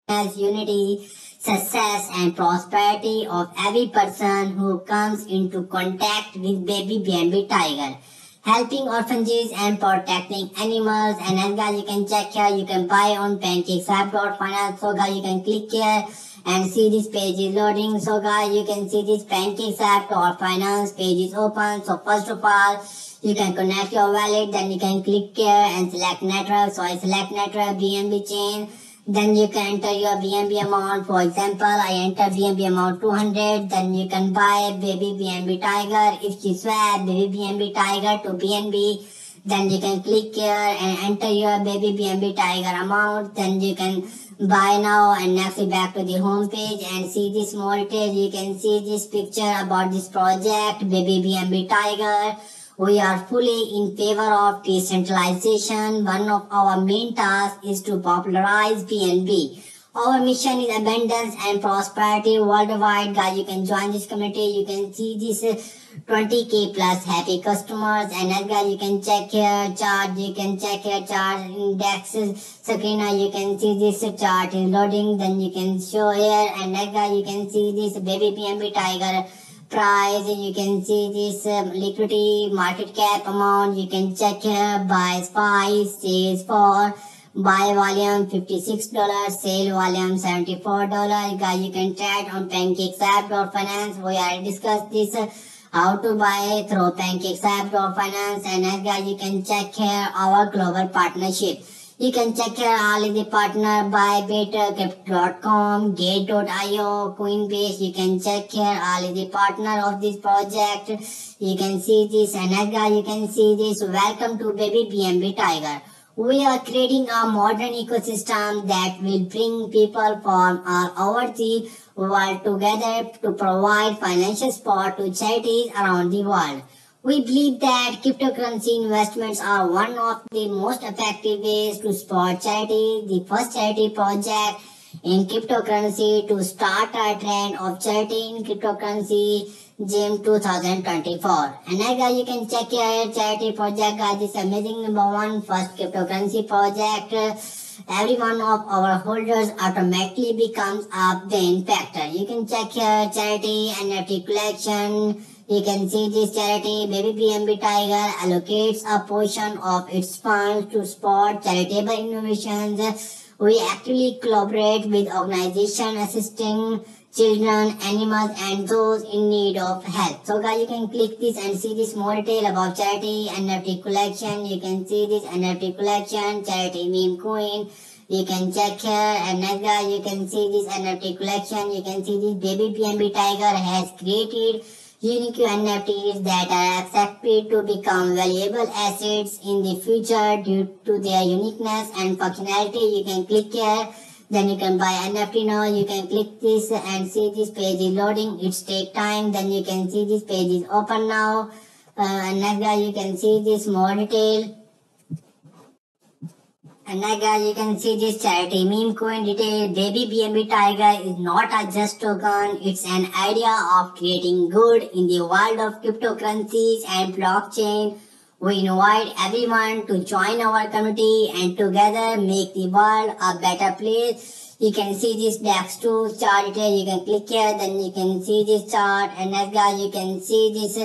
happiness, unity, success, and prosperity of every person who comes into contact with baby BNB Tiger. Helping orphanages and protecting animals. And as guys, you can check here, you can buy on PancakeSwap.finance. So guys, you can click here and see this page is loading. So guys, you can see this PancakeSwap.finance page is open. So first of all, you can connect your wallet, then you can click here and select network. So I select network BNB chain. Then you can enter your BNB amount. For example, I enter BNB amount 200. Then you can buy baby BNB Tiger. If you swap baby BNB Tiger to BNB, then you can click here and enter your baby BNB Tiger amount. Then you can buy now and next back to the home page and see this more details. You can see this picture about this project baby BNB Tiger. We are fully in favor of decentralization. One of our main tasks is to popularize BNB. Our mission is abundance and prosperity worldwide. Guys, you can join this community. You can see this 20k plus happy customers. And as guys, you can check here chart. You can check here chart indexes screen. You can see this chart is loading. Then you can show here. And as guys, you can see this baby BNB Tiger price. You can see this liquidity market cap amount. You can check here buy 5, sales 4, buy volume $56, sale volume $74. Guys, you can trade on PancakeSwap.finance. We already discussed this how to buy through PancakeSwap.finance. And as guys, you can check here our global partnership. You can check here all of the partner Bybit, Crypto.com, Gate.io, Coinbase. You can check here all of the partner of this project. You can see this and as guys, you can see this. Welcome to baby BNB Tiger. We are creating a modern ecosystem that will bring people from all over the world together to provide financial support to charities around the world. We believe that cryptocurrency investments are one of the most effective ways to support charity. The first charity project in cryptocurrency to start a trend of charity in cryptocurrency June 2024. And guys, you can check here charity project. Guys, this amazing #1 first cryptocurrency project. Every one of our holders automatically becomes a benefactor. You can check here charity NFT collection. You can see this charity baby BNB Tiger allocates a portion of its funds to support charitable innovations. We actively collaborate with organizations assisting children, animals, and those in need of help. So guys, you can click this and see this more detail about charity NFT collection. You can see this NFT collection, charity meme coin. You can check here and next guys, you can see this NFT collection. You can see this baby BNB Tiger has created unique NFTs that are accepted to become valuable assets in the future due to their uniqueness and functionality. You can click here, then you can buy NFT now. You can click this and see this page is loading. It's take time. Then you can see this page is open now. And next guys, you can see this more detail. And now guys, you can see this charity meme coin detail. Baby BNB Tiger is not a just token. It's an idea of creating good in the world of cryptocurrencies and blockchain. We invite everyone to join our community and together make the world a better place. You can see this DEX2 chart detail. You can click here, then you can see this chart. And next guys, you can see this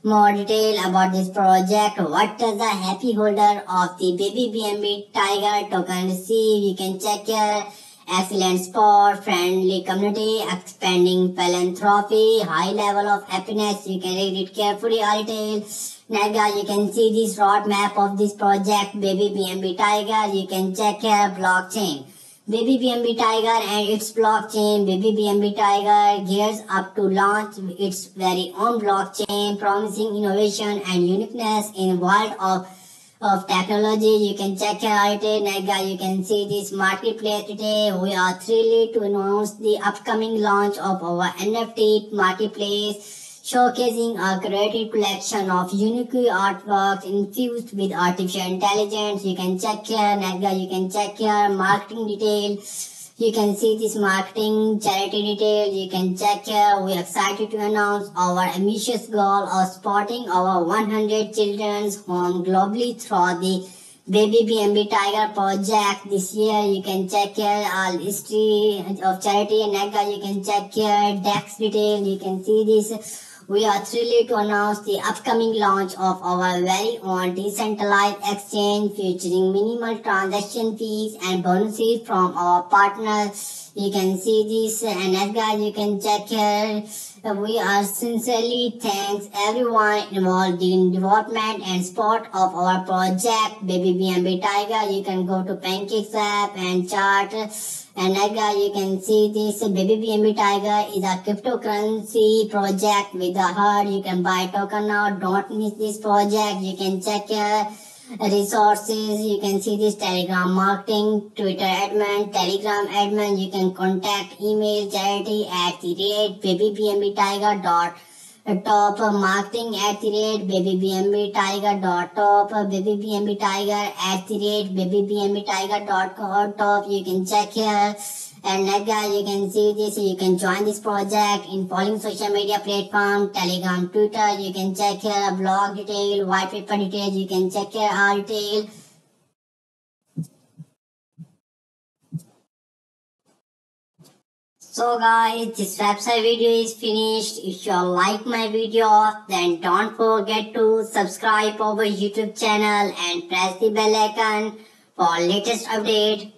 more detail about this project. What does the happy holder of the baby BNB Tiger token receive? You can check here. Excellent sport, friendly community, expanding philanthropy, high level of happiness. You can read it carefully, all details. Next guys, you can see this roadmap of this project, baby BNB Tiger. You can check here blockchain. Baby BNB Tiger and its blockchain. Baby BNB Tiger gears up to launch its very own blockchain, promising innovation and uniqueness in world of technology. You can check out it. Next guys, you can see this marketplace today. We are thrilled to announce the upcoming launch of our NFT marketplace, showcasing a curated collection of unique artworks infused with artificial intelligence. You can check here. Next guys, you can check here marketing details. You can see this marketing charity detail. You can check here. We are excited to announce our ambitious goal of supporting our 100 children's home globally through the Baby BNB Tiger project this year. You can check here all history of charity and NAGA. You can check here DEX detail. You can see this. We are thrilled to announce the upcoming launch of our very own decentralized exchange featuring minimal transaction fees and bonuses from our partners. You can see this, and as guys you can check here. We are sincerely thanks everyone involved in development and support of our project Baby BNB Tiger. You can go to PancakeSwap and chart. And you can see this Baby BNB Tiger is a cryptocurrency project with a HUD. You can buy token now. Don't miss this project. You can check here resources. You can see this Telegram marketing, Twitter admin, Telegram admin. You can contact email charity at the rate babybnbtiger.top, marketing at the rate babybnbtiger.top, babybnbtiger at the rate babybnbtiger.top. You can check here. And guys, you can see this. You can join this project in following social media platform: Telegram, Twitter. You can check here blog detail, white paper details. You can check here all detail. So guys, this website video is finished. If you like my video, then don't forget to subscribe our YouTube channel and press the bell icon for latest update.